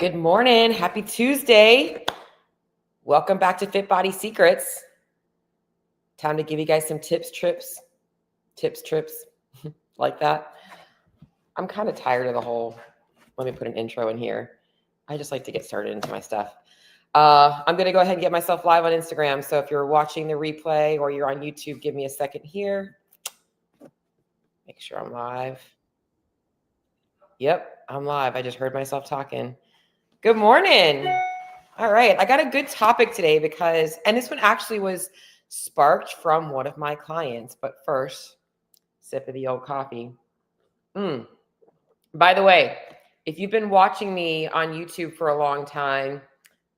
Good morning. Happy Tuesday. Welcome back to Fit Body Secrets. Time to give you guys some tips, trips, like that. I'm kind of tired of the whole, let me put an intro in here. I just like to get started into my stuff. I'm going to go ahead and get myself live on Instagram. So if you're watching the replay or you're on YouTube, give me a second here. Make sure I'm live. Yep, I'm live. I just heard myself talking. Good morning. All right. I got a good topic today because, and this one actually was sparked from one of my clients, but first, sip of the old coffee. By the way, if you've been watching me on YouTube for a long time,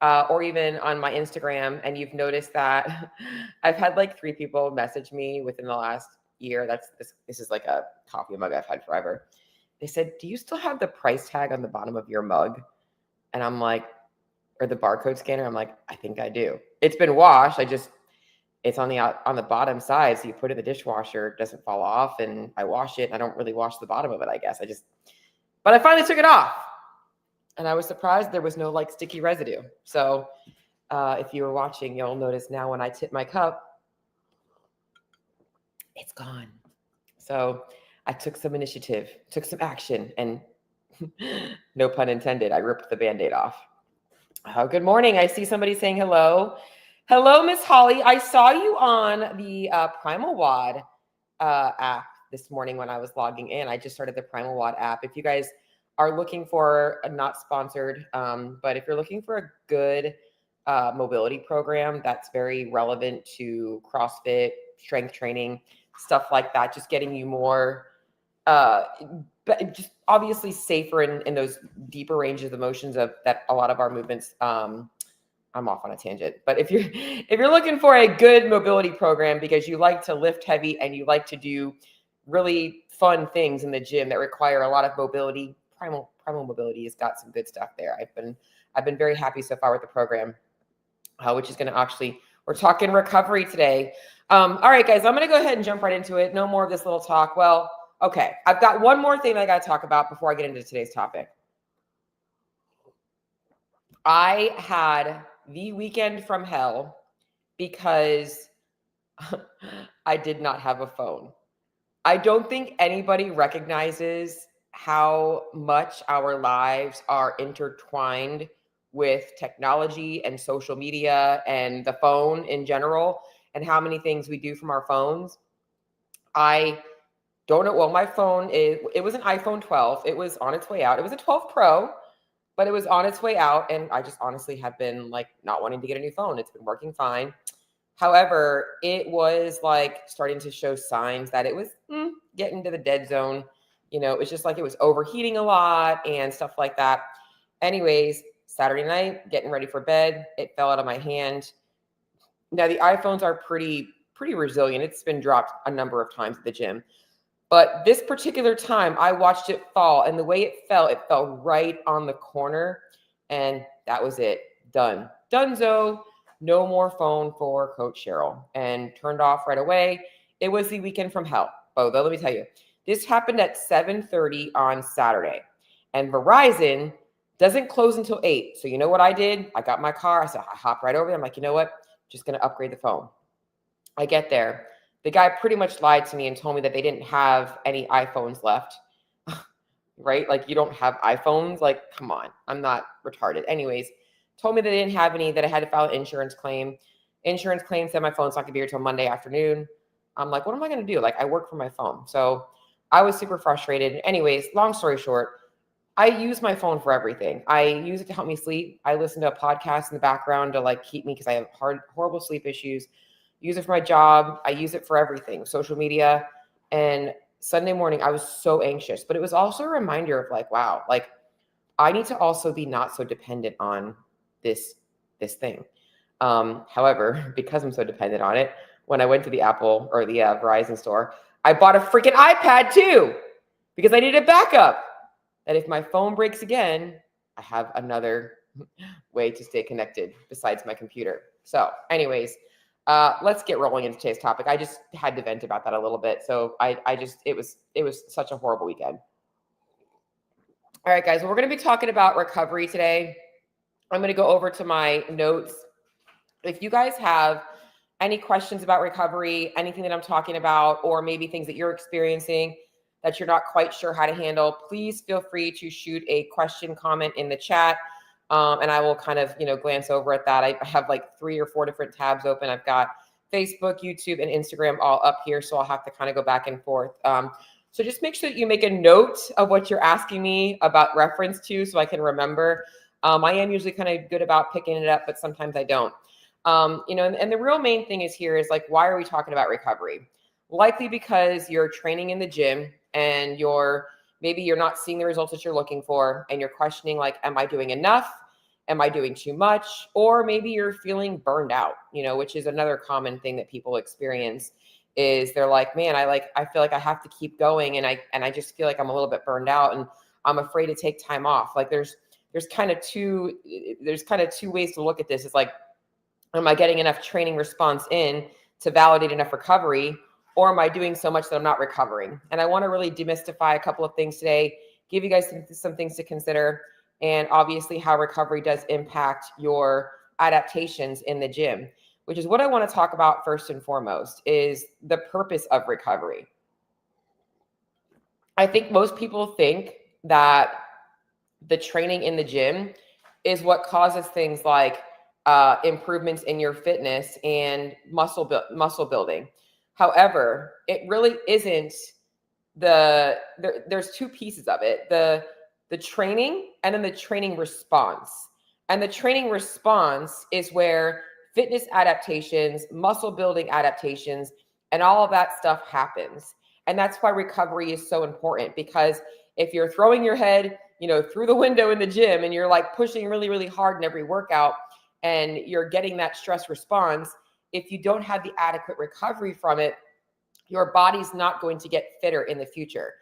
or even on my Instagram, and you've noticed that I've had like 3 people message me within the last year. This is like a coffee mug I've had forever. They said, "Do you still have the price tag on the bottom of your mug?" And I'm like, or the barcode scanner. I'm like, I think I do. It's been washed. It's on the bottom side. So you put it in the dishwasher, it doesn't fall off, and I wash it. I don't really wash the bottom of it, I guess. But I finally took it off. And I was surprised there was no like sticky residue. So if you were watching, you'll notice now when I tip my cup, it's gone. So I took some initiative, took some action, and no pun intended, I ripped the Band-Aid off. Oh, good morning. I see somebody saying hello. Hello, Miss Holly. I saw you on the Primal WOD app this morning when I was logging in. I just started the Primal WOD app. If you guys are looking for, not sponsored, but if you're looking for a good mobility program that's very relevant to CrossFit, strength training, stuff like that, just getting you more, but just obviously safer in those deeper ranges of motions of that a lot of our movements. I'm off on a tangent, but if you're looking for a good mobility program because you like to lift heavy and you like to do really fun things in the gym that require a lot of mobility, Primal Mobility has got some good stuff there. I've been very happy so far with the program, which is going to actually, we're talking recovery today. All right, guys, I'm going to go ahead and jump right into it. No more of this little talk. Well, okay, I've got one more thing I got to talk about before I get into today's topic. I had the weekend from hell because I did not have a phone. I don't think anybody recognizes how much our lives are intertwined with technology and social media and the phone in general, and how many things we do from our phones. I don't know. Well, my phone it was an iPhone 12. It was on its way out. It was a 12 Pro, but it was on its way out. And I just honestly have been like not wanting to get a new phone. It's been working fine. However, it was like starting to show signs that it was getting to the dead zone. You know, it was just like it was overheating a lot and stuff like that. Anyways, Saturday night, getting ready for bed, it fell out of my hand. Now the iPhones are pretty resilient. It's been dropped a number of times at the gym. But this particular time, I watched it fall, and the way it fell right on the corner, and that was it. Done. Donezo. No more phone for Coach Cheryl, and turned off right away. It was the weekend from hell. Oh, though, let me tell you, this happened at 7:30 on Saturday, and Verizon doesn't close until 8. So you know what I did? I got my car. I hopped right over there. I'm like, you know what? Just going to upgrade the phone. I get there. The guy pretty much lied to me and told me that they didn't have any iPhones left, right? Like you don't have iPhones. Like, come on, I'm not retarded. Anyways, told me they didn't have any, that I had to file an insurance claim. Insurance claim said my phone's not gonna be here till Monday afternoon. I'm like, what am I gonna do? Like I work for my phone. So I was super frustrated. Anyways, long story short, I use my phone for everything. I use it to help me sleep. I listen to a podcast in the background to like keep me, because I have horrible sleep issues. Use it for my job. I use it for everything, social media. And Sunday morning, I was so anxious, but it was also a reminder of like, wow, like I need to also be not so dependent on this thing. However, because I'm so dependent on it, when I went to the Apple or the Verizon store, I bought a freaking iPad too, because I needed a backup. That if my phone breaks again, I have another way to stay connected besides my computer. So anyways, let's get rolling into today's topic. I just had to vent about that a little bit. So it was such a horrible weekend. All right, guys, we're going to be talking about recovery today. I'm going to go over to my notes. If you guys have any questions about recovery, anything that I'm talking about, or maybe things that you're experiencing that you're not quite sure how to handle, please feel free to shoot a question, comment in the chat. And I will kind of, glance over at that. I have like 3 or 4 different tabs open. I've got Facebook, YouTube, and Instagram all up here. So I'll have to kind of go back and forth. So just make sure that you make a note of what you're asking me about reference to so I can remember. I am usually kind of good about picking it up, but sometimes I don't. And the real main thing is why are we talking about recovery? Likely because you're training in the gym and maybe you're not seeing the results that you're looking for, and you're questioning, am I doing enough? Am I doing too much? Or maybe you're feeling burned out, which is another common thing that people experience. Is they're like, man, I feel like I have to keep going, and I just feel like I'm a little bit burned out, and I'm afraid to take time off. There's kind of two ways to look at this. It's like, am I getting enough training response in to validate enough recovery, or am I doing so much that I'm not recovering? And I want to really demystify a couple of things today, give you guys some things to consider, and obviously how recovery does impact your adaptations in the gym, which is what I want to talk about first and foremost, is the purpose of recovery. I think most people think that the training in the gym is what causes things like improvements in your fitness and muscle building. However, it really isn't. There's 2 pieces of it: the training and then the training response. And the training response is where fitness adaptations, muscle building adaptations, and all of that stuff happens. And that's why recovery is so important, because if you're throwing your head, through the window in the gym, and you're like pushing really, really hard in every workout, and you're getting that stress response, if you don't have the adequate recovery from it, your body's not going to get fitter in the future.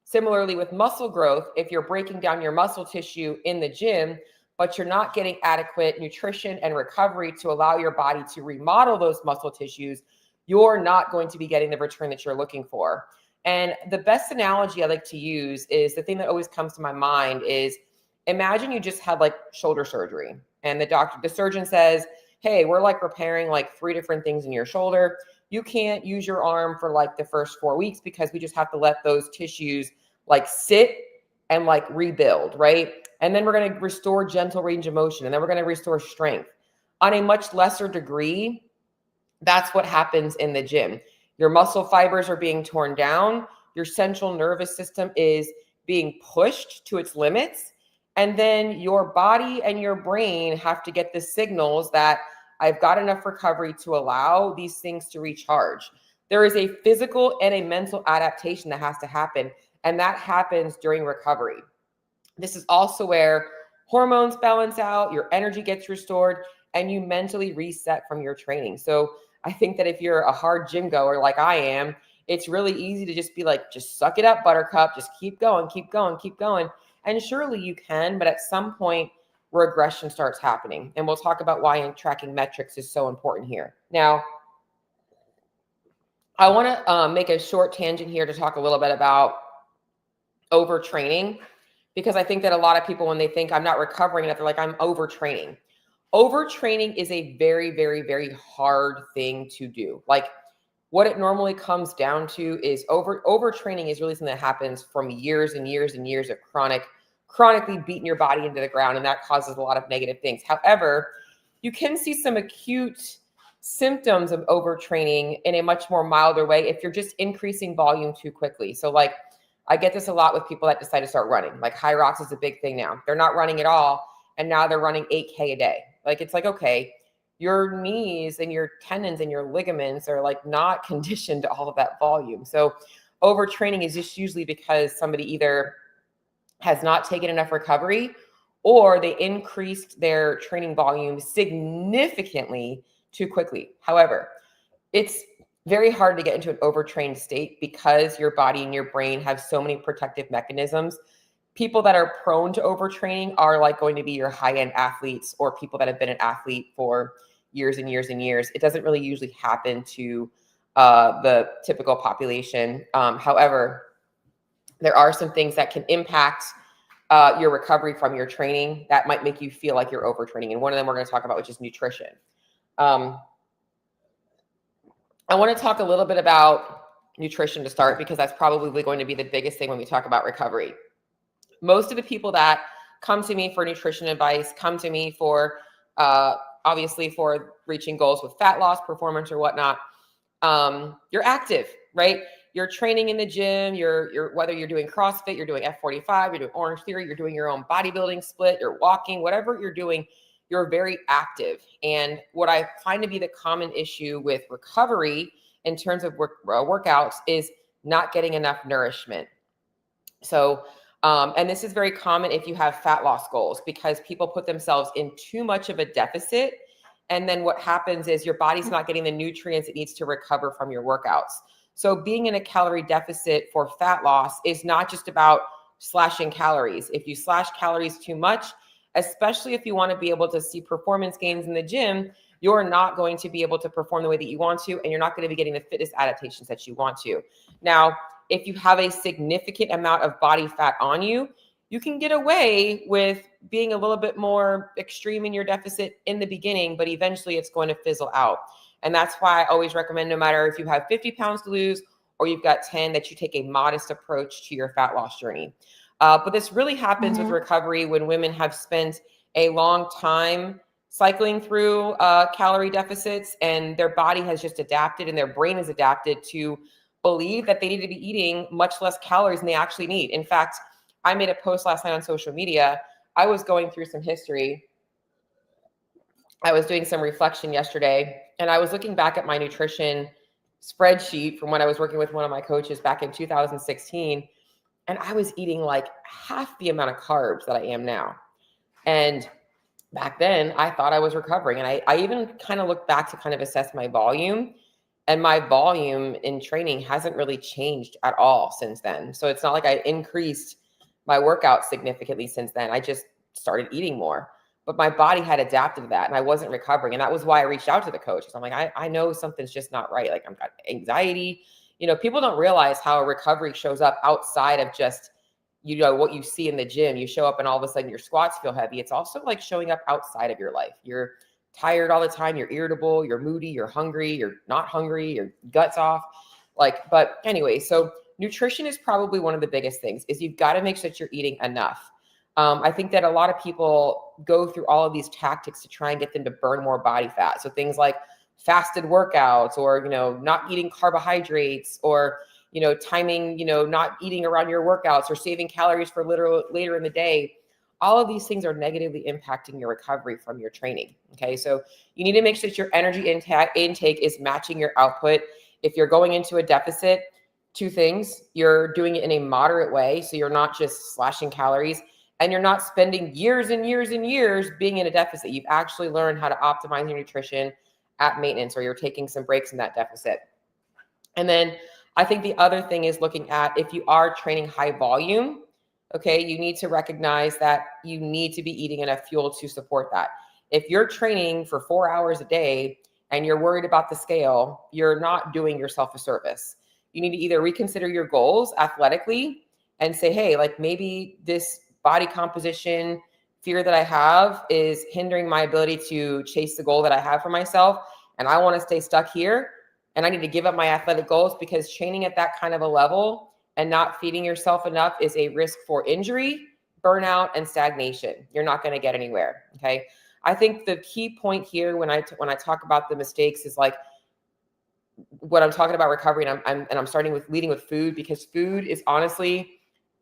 Similarly with muscle growth, if you're breaking down your muscle tissue in the gym, but you're not getting adequate nutrition and recovery to allow your body to remodel those muscle tissues, you're not going to be getting the return that you're looking for. And the best analogy I like to use is, the thing that always comes to my mind is, imagine you just had shoulder surgery, and the surgeon says, hey, we're repairing 3 different things in your shoulder. You can't use your arm for the first 4 weeks, because we just have to let those tissues sit and rebuild, right? And then we're going to restore gentle range of motion, and then we're going to restore strength. On a much lesser degree, that's what happens in the gym. Your muscle fibers are being torn down. Your central nervous system is being pushed to its limits. And then your body and your brain have to get the signals that I've got enough recovery to allow these things to recharge. There is a physical and a mental adaptation that has to happen, and that happens during recovery. This is also where hormones balance out, your energy gets restored, and you mentally reset from your training. So I think that if you're a hard gym goer like I am, it's really easy to just be just suck it up, buttercup, just keep going, keep going, keep going. And surely you can, but at some point, regression starts happening. And we'll talk about why tracking metrics is so important here. Now, I want to make a short tangent here to talk a little bit about overtraining, because I think that a lot of people, when they think I'm not recovering enough, they're like, I'm overtraining. Overtraining is a very, very, very hard thing to do. What it normally comes down to is overtraining is really something that happens from years and years and years of chronically beating your body into the ground, and that causes a lot of negative things. However, you can see some acute symptoms of overtraining in a much more milder way if you're just increasing volume too quickly. So I get this a lot with people that decide to start running. High rocks is a big thing now. They're not running at all, and now they're running 8K a day. It's okay, your knees and your tendons and your ligaments are not conditioned to all of that volume. So overtraining is just usually because somebody either has not taken enough recovery, or they increased their training volume significantly too quickly. However, it's very hard to get into an overtrained state because your body and your brain have so many protective mechanisms. People that are prone to overtraining are going to be your high-end athletes, or people that have been an athlete for years and years and years. It doesn't really usually happen to the typical population. However, there are some things that can impact your recovery from your training that might make you feel like you're overtraining. And one of them we're going to talk about, which is nutrition. I want to talk a little bit about nutrition to start, because that's probably going to be the biggest thing when we talk about recovery. Most of the people that come to me for nutrition advice come to me for, obviously, for reaching goals with fat loss, performance, or whatnot. You're active, right? You're training in the gym. You're whether you're doing CrossFit, you're doing F45, you're doing Orange Theory, you're doing your own bodybuilding split, you're walking, whatever you're doing, you're very active. And what I find to be the common issue with recovery in terms of workouts is not getting enough nourishment. So, and this is very common if you have fat loss goals, because people put themselves in too much of a deficit. And then what happens is your body's not getting the nutrients it needs to recover from your workouts. So being in a calorie deficit for fat loss is not just about slashing calories. If you slash calories too much, especially if you want to be able to see performance gains in the gym, you're not going to be able to perform the way that you want to, and you're not going to be getting the fitness adaptations that you want to. Now, if you have a significant amount of body fat on you, you can get away with being a little bit more extreme in your deficit in the beginning, but eventually it's going to fizzle out. And that's why I always recommend, no matter if you have 50 pounds to lose or you've got 10, that you take a modest approach to your fat loss journey. But this really happens with recovery when women have spent a long time cycling through calorie deficits, and their body has just adapted and their brain has adapted to believe that they need to be eating much less calories than they actually need. In fact, I made a post last night on social media. I was going through some history. I was doing some reflection yesterday, and I was looking back at my nutrition spreadsheet from when I was working with one of my coaches back in 2016. And I was eating like half the amount of carbs that I am now. And back then I thought I was recovering. And I even kind of looked back to kind of assess my volume, and my volume in training hasn't really changed at all since then. So it's not like I increased my workout significantly since then. I just started eating more, but my body had adapted to that, and I wasn't recovering. And that was why I reached out to the coach. So I'm like, I know something's just not right. Like, I've got anxiety. You know, people don't realize how recovery shows up outside of just, you know, what you see in the gym. You show up and all of a sudden your squats feel heavy. It's also like showing up outside of your life. You're tired all the time. You're irritable. You're moody. You're hungry. You're not hungry. Your gut's off. But anyway, so nutrition is probably one of the biggest things. Is you've got to make sure that you're eating enough. I think that a lot of people go through all of these tactics to try and get them to burn more body fat. So things like fasted workouts, or, you know, not eating carbohydrates, or, you know, timing, you know, not eating around your workouts, or saving calories for later in the day. All of these things are negatively impacting your recovery from your training. Okay. So you need to make sure that your energy intake is matching your output. If you're going into a deficit, two things: you're doing it in a moderate way. So you're not just slashing calories, and you're not spending years and years and years being in a deficit. You've actually learned how to optimize your nutrition at maintenance, or you're taking some breaks in that deficit. And then I think the other thing is looking at, if you are training high volume, okay, you need to recognize that you need to be eating enough fuel to support that. If you're training for 4 hours a day and you're worried about the scale, you're not doing yourself a service. You need to either reconsider your goals athletically and say, hey, like, maybe this body composition fear that I have is hindering my ability to chase the goal that I have for myself, and I want to stay stuck here, and I need to give up my athletic goals, because training at that kind of a level and not feeding yourself enough is a risk for injury, burnout, and stagnation. You're not going to get anywhere. Okay. I think the key point here when I talk about the mistakes is like, what I'm talking about recovery, and I'm starting with leading with food, because food is honestly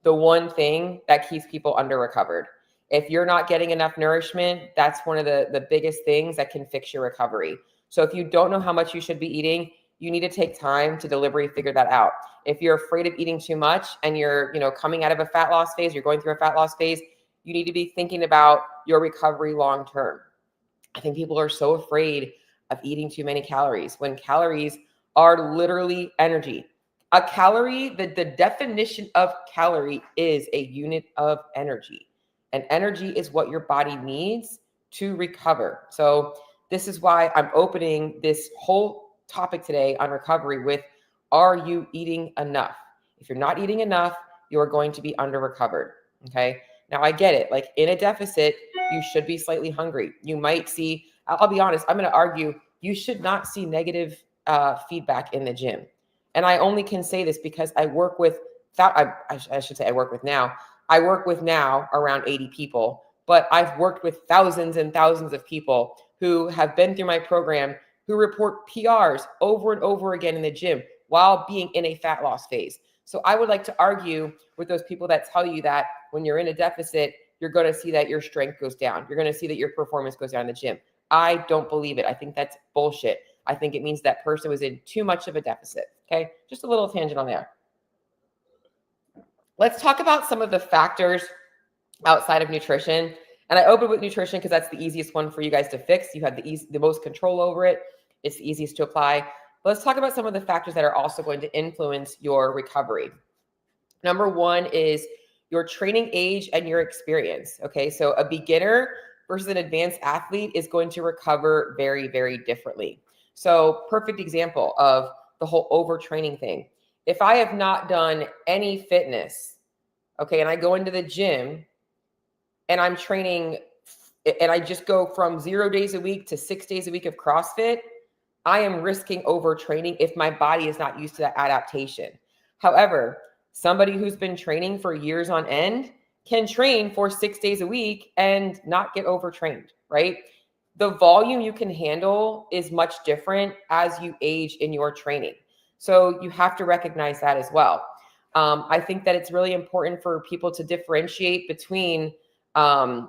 the one thing that keeps people under recovered. If you're not getting enough nourishment, that's one of the biggest things that can fix your recovery. So if you don't know how much you should be eating, you need to take time to deliberately figure that out. If you're afraid of eating too much and you're, you know, coming out of a fat loss phase, you're going through a fat loss phase, you need to be thinking about your recovery long term. I think people are so afraid of eating too many calories, when calories are literally energy. A calorie, the definition of calorie is a unit of energy. And energy is what your body needs to recover. So this is why I'm opening this whole topic today on recovery with, are you eating enough? If you're not eating enough, you're going to be under recovered. Okay. Now I get it. Like in a deficit, you should be slightly hungry. You might see, I'll be honest, I'm going to argue you should not see negative feedback in the gym. And I only can say this because I work with, I should say I work with now. I work with now around 80 people, but I've worked with thousands and thousands of people who have been through my program who report PRs over and over again in the gym while being in a fat loss phase. So I would like to argue with those people that tell you that when you're in a deficit, you're going to see that your strength goes down. You're going to see that your performance goes down in the gym. I don't believe it. I think that's bullshit. I think it means that person was in too much of a deficit. Okay. Just a little tangent on there. Let's talk about some of the factors outside of nutrition. And I opened with nutrition because that's the easiest one for you guys to fix. You have the most control over it. It's the easiest to apply. But let's talk about some of the factors that are also going to influence your recovery. Number one is your training age and your experience. Okay, so a beginner versus an advanced athlete is going to recover very, very differently. So perfect example of the whole overtraining thing. If I have not done any fitness, okay, and I go into the gym and I'm training and I just go from 0 days a week to 6 days a week of CrossFit, I am risking overtraining if my body is not used to that adaptation. However, somebody who's been training for years on end can train for 6 days a week and not get overtrained, right? The volume you can handle is much different as you age in your training. So you have to recognize that as well. I think that it's really important for people to differentiate between, like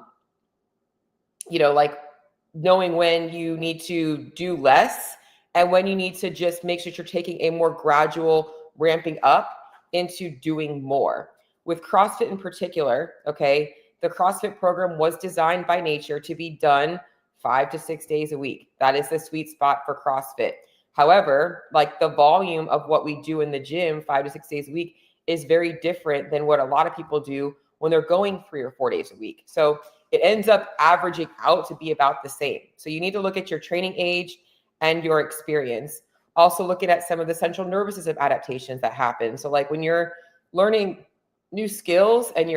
knowing when you need to do less and when you need to just make sure you're taking a more gradual ramping up into doing more. With CrossFit in particular, okay, the CrossFit program was designed by nature to be done 5 to 6 days a week. That is the sweet spot for CrossFit. However, like the volume of what we do in the gym 5 to 6 days a week is very different than what a lot of people do when they're going 3 or 4 days a week. So it ends up averaging out to be about the same. So you need to look at your training age and your experience. Also looking at some of the central nervous system adaptations that happen. So like when you're learning new skills and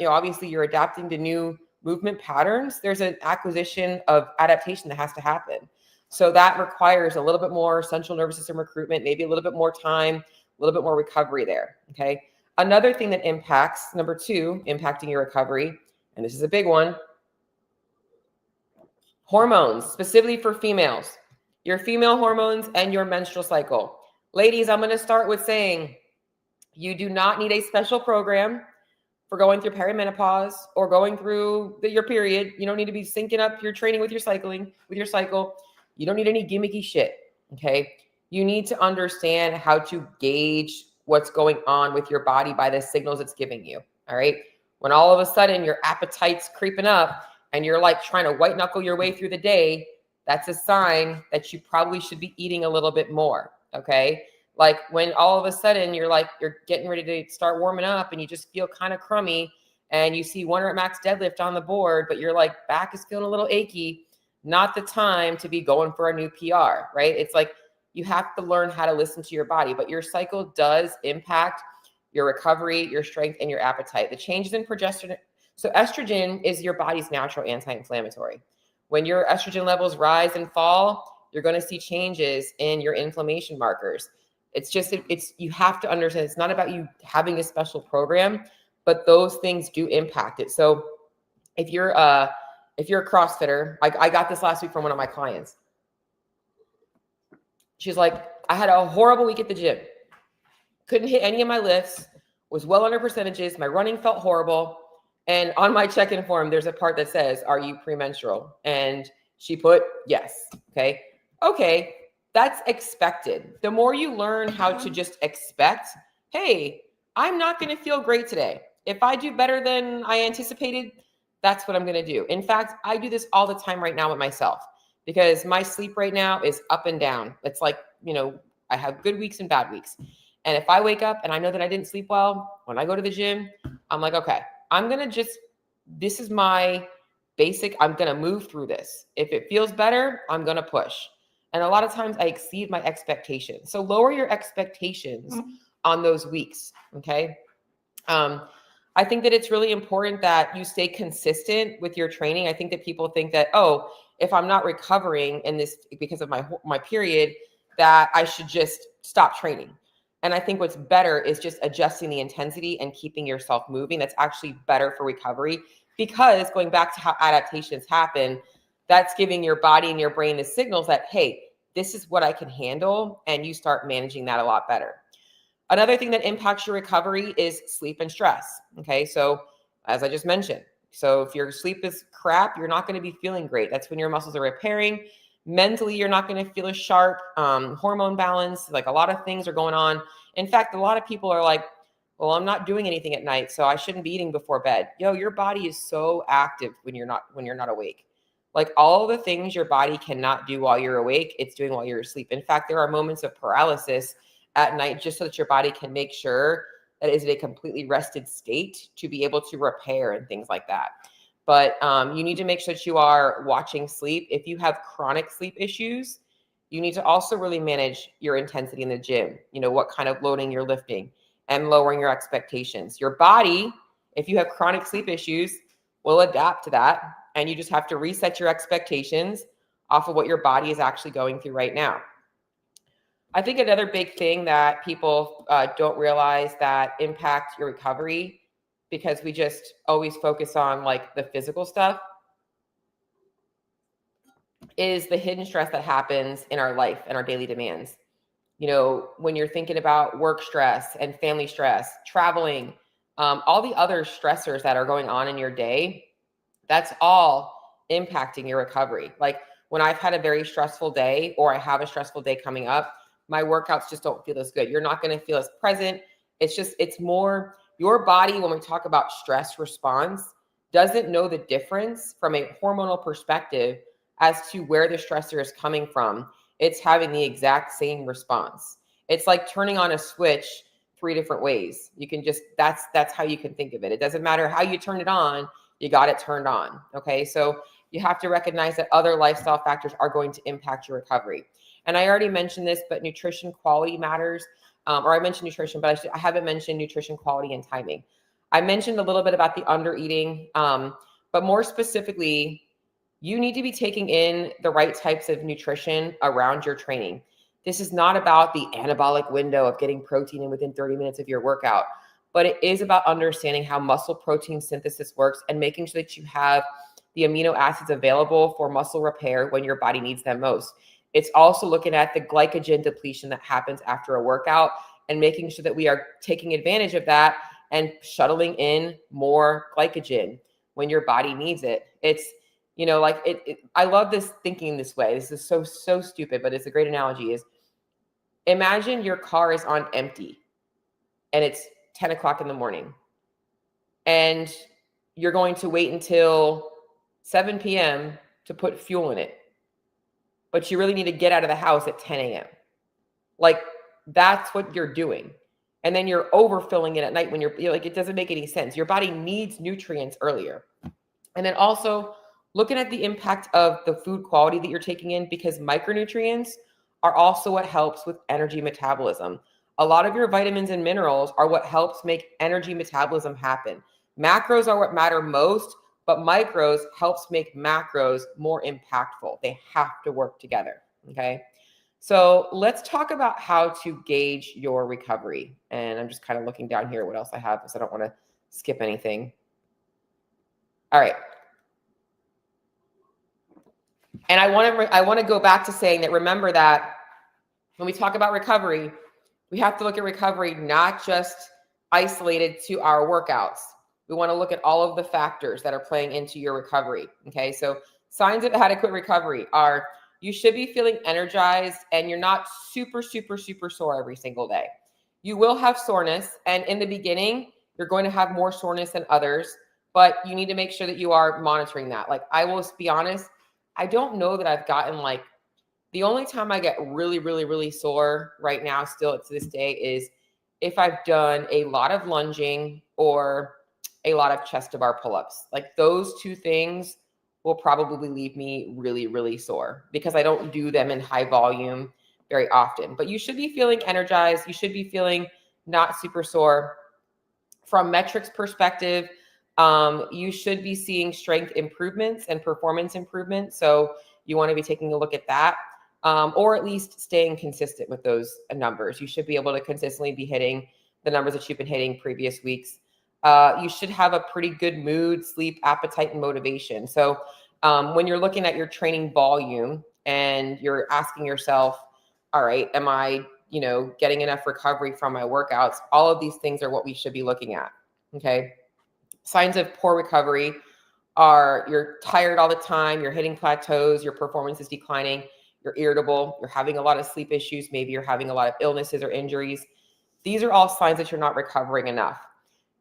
obviously you're adapting to new movement patterns, there's an acquisition of adaptation that has to happen. So that requires a little bit more central nervous system recruitment, maybe a little bit more time, a little bit more recovery there. Okay. Another thing that impacts, number two, impacting your recovery, and this is a big one, hormones, specifically for females, your female hormones and your menstrual cycle. Ladies, I'm going to start with saying you do not need a special program for going through perimenopause or going through your period. You don't need to be syncing up your training with your cycle. You don't need any gimmicky shit. Okay. You need to understand how to gauge what's going on with your body by the signals it's giving you. All right. When all of a sudden your appetite's creeping up and you're like trying to white knuckle your way through the day, that's a sign that you probably should be eating a little bit more. Okay. Like when all of a sudden you're getting ready to start warming up and you just feel kind of crummy and you see 1 rep max deadlift on the board, but your back is feeling a little achy, not the time to be going for a new PR, right? It's like you have to learn how to listen to your body, but your cycle does impact your recovery, your strength, and your appetite. The changes in progesterone. So estrogen is your body's natural anti-inflammatory. When your estrogen levels rise and fall, you're going to see changes in your inflammation markers. You have to understand it's not about you having a special program, but those things do impact it. So if you're a CrossFitter, I got this last week from one of my clients. She's like, I had a horrible week at the gym. Couldn't hit any of my lifts, was well under percentages. My running felt horrible. And on my check-in form, there's a part that says, are you premenstrual? And she put yes. Okay. That's expected. The more you learn how to just expect, hey, I'm not going to feel great today. If I do better than I anticipated, that's what I'm going to do. In fact, I do this all the time right now with myself because my sleep right now is up and down. It's like, I have good weeks and bad weeks. And if I wake up and I know that I didn't sleep well, when I go to the gym, I'm like, okay, this is my basic, I'm going to move through this. If it feels better, I'm going to push. And a lot of times I exceed my expectations. So lower your expectations on those weeks. Okay. I think that it's really important that you stay consistent with your training. I think that people think that, oh, if I'm not recovering in this because of my period, that I should just stop training. And I think what's better is just adjusting the intensity and keeping yourself moving. That's actually better for recovery, because going back to how adaptations happen, that's giving your body and your brain the signals that, hey, this is what I can handle. And you start managing that a lot better. Another thing that impacts your recovery is sleep and stress. Okay. So as I just mentioned, so if your sleep is crap, you're not going to be feeling great. That's when your muscles are repairing. Mentally, you're not going to feel as sharp. Hormone balance, like a lot of things are going on. In fact, a lot of people are like, well, I'm not doing anything at night, so I shouldn't be eating before bed. Yo, your body is so active when you're not awake. Like all the things your body cannot do while you're awake, it's doing while you're asleep. In fact, there are moments of paralysis at night just so that your body can make sure that it is in a completely rested state to be able to repair and things like that. But you need to make sure that you are watching sleep. If you have chronic sleep issues, you need to also really manage your intensity in the gym. You know, what kind of loading you're lifting and lowering your expectations. Your body, if you have chronic sleep issues, will adapt to that. And you just have to reset your expectations off of what your body is actually going through right now. I think another big thing that people don't realize that impact your recovery, because we just always focus on like the physical stuff, is the hidden stress that happens in our life and our daily demands. You know, when you're thinking about work stress and family stress, traveling, all the other stressors that are going on in your day, that's all impacting your recovery. Like when I've had a very stressful day or I have a stressful day coming up, my workouts just don't feel as good. You're not going to feel as present. It's more your body, when we talk about stress response, doesn't know the difference from a hormonal perspective as to where the stressor is coming from. It's having the exact same response. It's like turning on a switch 3 different ways. You can just, that's how you can think of it. It doesn't matter how you turn it on, you got it turned on. Okay. So you have to recognize that other lifestyle factors are going to impact your recovery. And I already mentioned this, but nutrition quality matters. Or I mentioned nutrition, but I haven't mentioned nutrition quality and timing. I mentioned a little bit about the under eating, but more specifically, you need to be taking in the right types of nutrition around your training. This is not about the anabolic window of getting protein in within 30 minutes of your workout, but it is about understanding how muscle protein synthesis works and making sure that you have the amino acids available for muscle repair when your body needs them most. It's also looking at the glycogen depletion that happens after a workout and making sure that we are taking advantage of that and shuttling in more glycogen when your body needs it. It's, you know, like I love this thinking this way. This is so stupid, but it's a great analogy. Is imagine your car is on empty and it's 10 o'clock in the morning and you're going to wait until 7 p.m. to put fuel in it, but you really need to get out of the house at 10 a.m. Like that's what you're doing. And then you're overfilling it at night when you're like, it doesn't make any sense. Your body needs nutrients earlier. And then also looking at the impact of the food quality that you're taking in, because micronutrients are also what helps with energy metabolism. A lot of your vitamins and minerals are what helps make energy metabolism happen. Macros are what matter most, but micros helps make macros more impactful. They have to work together, okay? So let's talk about how to gauge your recovery. And I'm just kind of looking down here what else I have because I don't want to skip anything. All right. And I want to go back to saying that, remember that when we talk about recovery, we have to look at recovery not just isolated to our workouts. We want to look at all of the factors that are playing into your recovery. Okay. So signs of adequate recovery are you should be feeling energized and you're not super sore every single day. You will have soreness. And in the beginning, you're going to have more soreness than others, but you need to make sure that you are monitoring that. Like I will be honest, I don't know that I've gotten like, the only time I get really sore right now still to this day is if I've done a lot of lunging or a lot of chest to bar pull-ups. Like those two things will probably leave me really sore because I don't do them in high volume very often. But you should be feeling energized. You should be feeling not super sore. From metrics perspective, you should be seeing strength improvements and performance improvements. So you want to be taking a look at that, or at least staying consistent with those numbers. You should be able to consistently be hitting the numbers that you've been hitting previous weeks. You should have a pretty good mood, sleep, appetite, and motivation. So when you're looking at your training volume and you're asking yourself, all right, am I, getting enough recovery from my workouts? All of these things are what we should be looking at. Okay. Signs of poor recovery are you're tired all the time, you're hitting plateaus, your performance is declining, you're irritable, you're having a lot of sleep issues, maybe you're having a lot of illnesses or injuries. These are all signs that you're not recovering enough.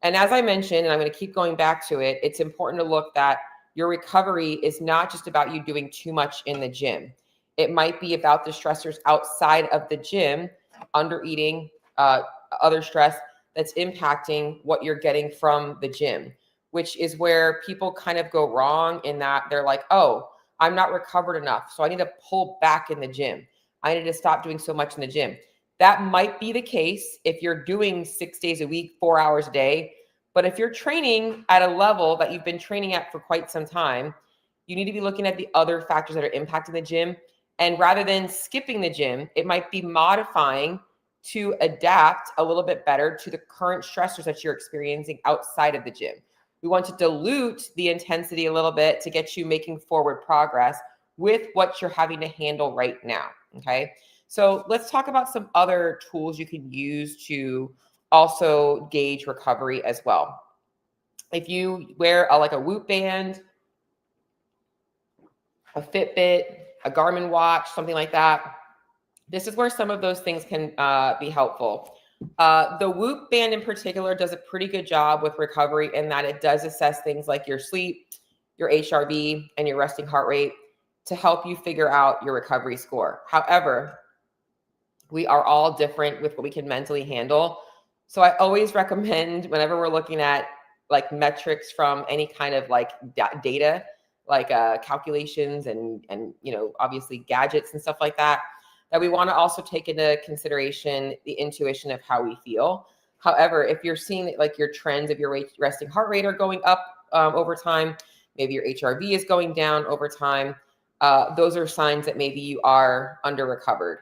And as I mentioned, and I'm going to keep going back to it, it's important to look that your recovery is not just about you doing too much in the gym. It might be about the stressors outside of the gym, under eating, other stress that's impacting what you're getting from the gym, which is where people kind of go wrong in that they're like, oh, I'm not recovered enough, so I need to pull back in the gym. I need to stop doing so much in the gym. That might be the case if you're doing 6 days a week, 4 hours a day. But if you're training at a level that you've been training at for quite some time, you need to be looking at the other factors that are impacting the gym. And rather than skipping the gym, it might be modifying to adapt a little bit better to the current stressors that you're experiencing outside of the gym. We want to dilute the intensity a little bit to get you making forward progress with what you're having to handle right now. Okay. So let's talk about some other tools you can use to also gauge recovery as well. If you wear like a Whoop band, a Fitbit, a Garmin watch, something like that, this is where some of those things can be helpful. The Whoop band in particular does a pretty good job with recovery in that it does assess things like your sleep, your HRV, and your resting heart rate to help you figure out your recovery score. However, we are all different with what we can mentally handle. So I always recommend whenever we're looking at like metrics from any kind of like data, like calculations and obviously gadgets and stuff like that, that we want to also take into consideration the intuition of how we feel. However, if you're seeing that like your trends of your resting heart rate are going up over time, maybe your HRV is going down over time, those are signs that maybe you are under recovered.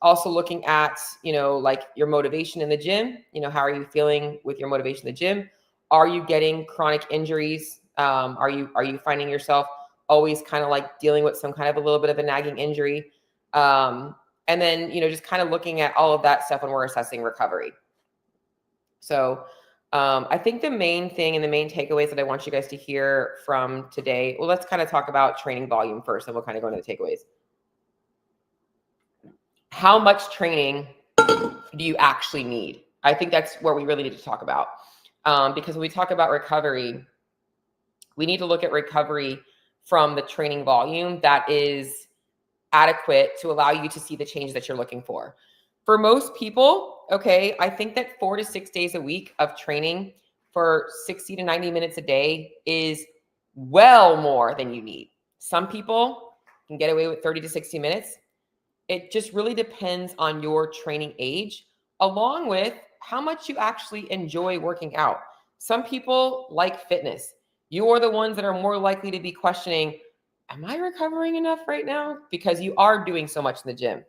Also looking at, like your motivation in the gym, how are you feeling with your motivation in the gym? Are you getting chronic injuries? Are you finding yourself always kind of like dealing with some kind of a little bit of a nagging injury? And then, just kind of looking at all of that stuff when we're assessing recovery. So I think the main thing and the main takeaways that I want you guys to hear from today, well, let's kind of talk about training volume first, and we'll kind of go into the takeaways. How much training do you actually need? I think that's where we really need to talk about. Because when we talk about recovery, we need to look at recovery from the training volume that is adequate to allow you to see the change that you're looking for. For most people, okay, I think that 4 to 6 days a week of training for 60 to 90 minutes a day is well more than you need. Some people can get away with 30 to 60 minutes. It just really depends on your training age, along with how much you actually enjoy working out. Some people like fitness. You are the ones that are more likely to be questioning, am I recovering enough right now? Because you are doing so much in the gym.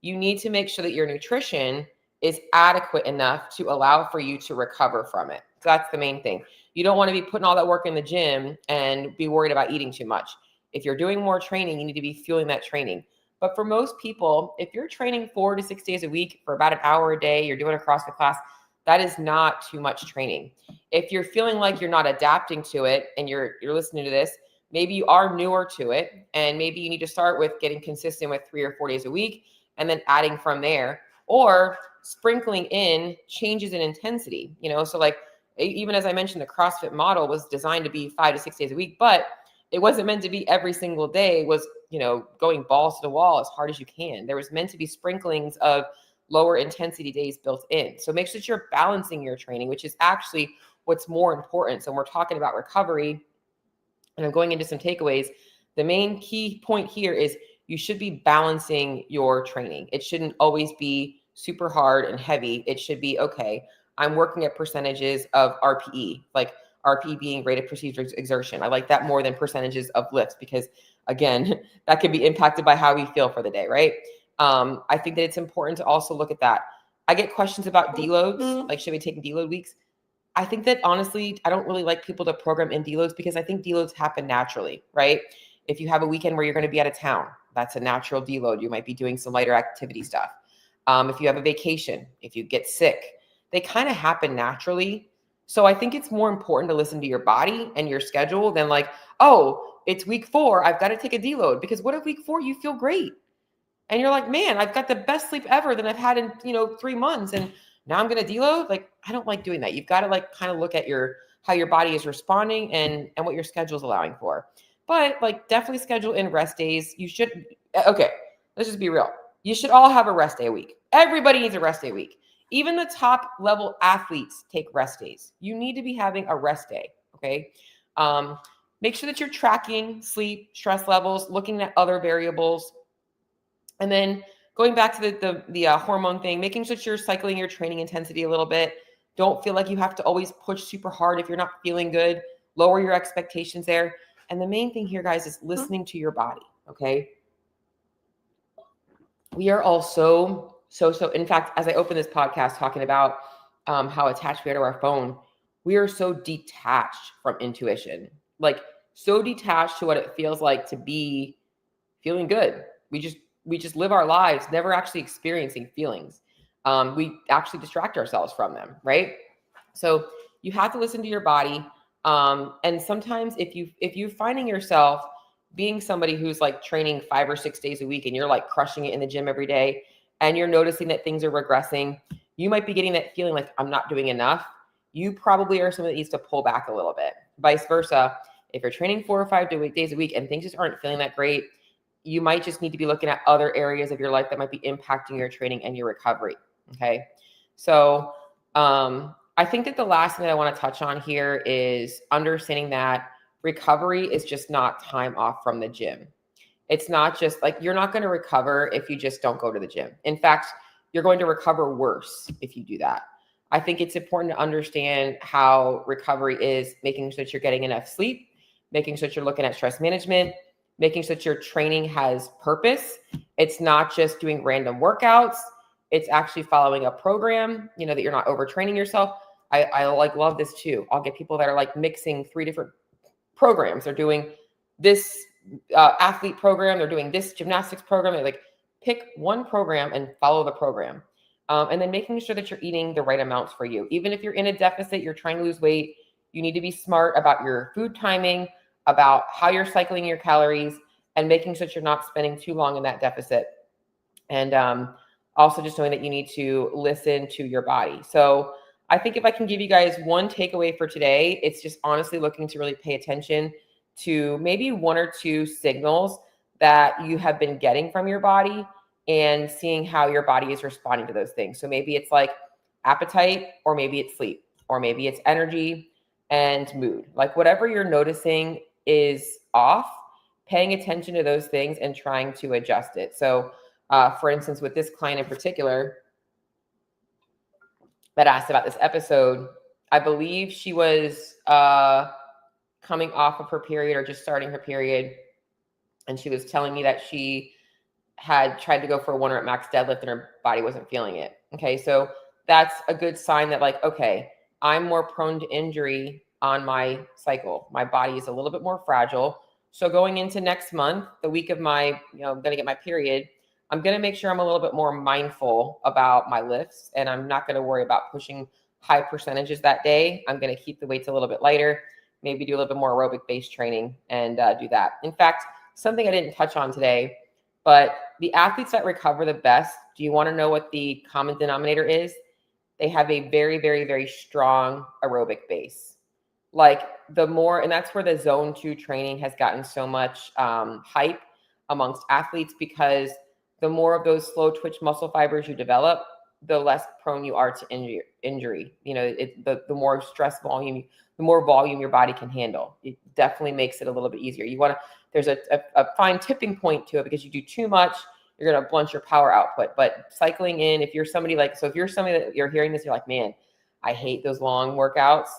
You need to make sure that your nutrition is adequate enough to allow for you to recover from it. So that's the main thing. You don't want to be putting all that work in the gym and be worried about eating too much. If you're doing more training, you need to be fueling that training. But for most people, if you're training 4 to 6 days a week for about an hour a day, you're doing a CrossFit class, that is not too much training. If you're feeling like you're not adapting to it and you're listening to this, maybe you are newer to it, and maybe you need to start with getting consistent with 3 or 4 days a week and then adding from there, or sprinkling in changes in intensity. So like, even as I mentioned, the CrossFit model was designed to be 5 to 6 days a week, but it wasn't meant to be every single day was, going balls to the wall as hard as you can. There was meant to be sprinklings of lower intensity days built in. So make sure that you're balancing your training, which is actually what's more important. So when we're talking about recovery, and I'm going into some takeaways, the main key point here is you should be balancing your training. It shouldn't always be super hard and heavy. It should be, okay, I'm working at percentages of RPE, like RPE being rate of perceived exertion. I like that more than percentages of lifts because, again, that can be impacted by how we feel for the day, right? I think that it's important to also look at that. I get questions about deloads, like should we take deload weeks? I think that honestly, I don't really like people to program in deloads because I think deloads happen naturally, right? If you have a weekend where you're going to be out of town, that's a natural deload. You might be doing some lighter activity stuff. If you have a vacation, if you get sick, they kind of happen naturally. So I think it's more important to listen to your body and your schedule than like, oh, it's week 4, I've got to take a deload. Because what if week 4 you feel great? And you're like, man, I've got the best sleep ever than I've had in, 3 months. And now I'm going to deload. Like, I don't like doing that. You've got to like kind of look at how your body is responding and what your schedule is allowing for. But like definitely schedule in rest days. You should, okay, let's just be real. You should all have a rest day a week. Everybody needs a rest day a week. Even the top level athletes take rest days. You need to be having a rest day. Okay. Make sure that you're tracking sleep, stress levels, looking at other variables. And then going back to the hormone thing, making sure that you're cycling your training intensity a little bit. Don't feel like you have to always push super hard if you're not feeling good. Lower your expectations there. And the main thing here, guys, is listening to your body, okay? We are all so, in fact, as I open this podcast talking about how attached we are to our phone, we are so detached from intuition, like so detached to what it feels like to be feeling good. We just live our lives never actually experiencing feelings. We actually distract ourselves from them, right? So you have to listen to your body. And sometimes if you're finding yourself being somebody who's like training 5 or 6 days a week and you're like crushing it in the gym every day and you're noticing that things are regressing, you might be getting that feeling like I'm not doing enough. You probably are somebody that needs to pull back a little bit. Vice versa. If you're training 4 or 5 days a week and things just aren't feeling that great, you might just need to be looking at other areas of your life that might be impacting your training and your recovery. Okay. So, I think that the last thing that I want to touch on here is understanding that recovery is just not time off from the gym. It's not just like, you're not going to recover if you just don't go to the gym. In fact, you're going to recover worse if you do that. I think it's important to understand how recovery is making sure that you're getting enough sleep, making sure that you're looking at stress management, making sure that your training has purpose. It's not just doing random workouts. It's actually following a program, that you're not overtraining yourself. I like love this too. I'll get people that are like mixing 3 different programs. They're doing this athlete program. They're doing this gymnastics program. They like pick one program and follow the program. And then making sure that you're eating the right amounts for you. Even if you're in a deficit, you're trying to lose weight, you need to be smart about your food timing, about how you're cycling your calories, and making sure that you're not spending too long in that deficit. And also just knowing that you need to listen to your body. So I think if I can give you guys one takeaway for today, it's just honestly looking to really pay attention to maybe 1 or 2 signals that you have been getting from your body and seeing how your body is responding to those things. So maybe it's like appetite, or maybe it's sleep, or maybe it's energy and mood. Like whatever you're noticing is off, paying attention to those things and trying to adjust it. So for instance, with this client in particular that asked about this episode, I believe she was coming off of her period or just starting her period. And she was telling me that she had tried to go for a 1 rep max deadlift and her body wasn't feeling it. Okay. So that's a good sign that like, okay, I'm more prone to injury on my cycle. My body is a little bit more fragile. So going into next month, the week of my, I'm going to get my period, I'm going to make sure I'm a little bit more mindful about my lifts, and I'm not going to worry about pushing high percentages that day. I'm going to keep the weights a little bit lighter, maybe do a little bit more aerobic based training and do that. In fact, something I didn't touch on today, but the athletes that recover the best, do you want to know what the common denominator is? They have a very, very, very strong aerobic base. Like the more, and that's where the zone 2 training has gotten so much hype amongst athletes, because the more of those slow twitch muscle fibers you develop, the less prone you are to injury. The more stress volume, the more volume your body can handle. It definitely makes it a little bit easier. There's a fine tipping point to it, because you do too much, you're going to blunt your power output. But cycling in, if you're somebody that you're hearing this, you're like, man, I hate those long workouts.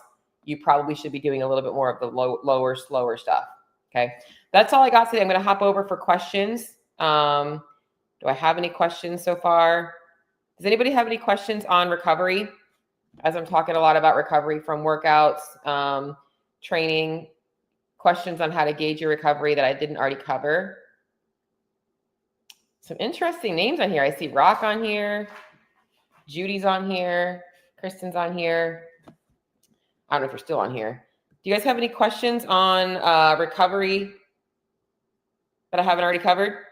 You probably should be doing a little bit more of the lower, slower stuff. Okay. That's all I got today. I'm going to hop over for questions. Do I have any questions so far? Does anybody have any questions on recovery? As I'm talking a lot about recovery from workouts, training, questions on how to gauge your recovery that I didn't already cover. Some interesting names on here. I see Rock on here. Judy's on here. Kristen's on here. I don't know if you're still on here. Do you guys have any questions on recovery that I haven't already covered?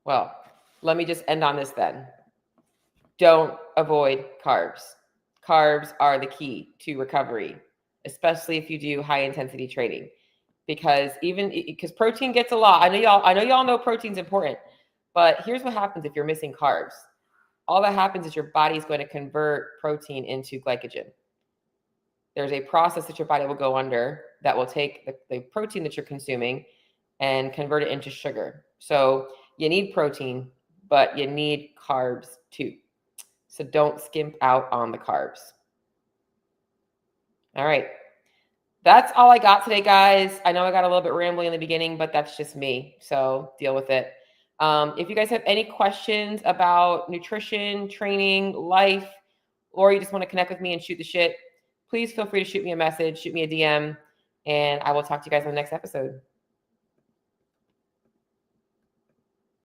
Well, let me just end on this then. Don't avoid carbs. Carbs are the key to recovery, especially if you do high intensity training, because protein gets a lot. I know y'all know protein's important, but here's what happens if you're missing carbs. All that happens is your body's going to convert protein into glycogen. There's a process that your body will go under that will take the protein that you're consuming and convert it into sugar. So you need protein, but you need carbs too. So don't skimp out on the carbs. All right. That's all I got today, guys. I know I got a little bit rambly in the beginning, but that's just me. So deal with it. If you guys have any questions about nutrition, training, life, or you just want to connect with me and shoot the shit, please feel free to shoot me a message, shoot me a DM, and I will talk to you guys on the next episode.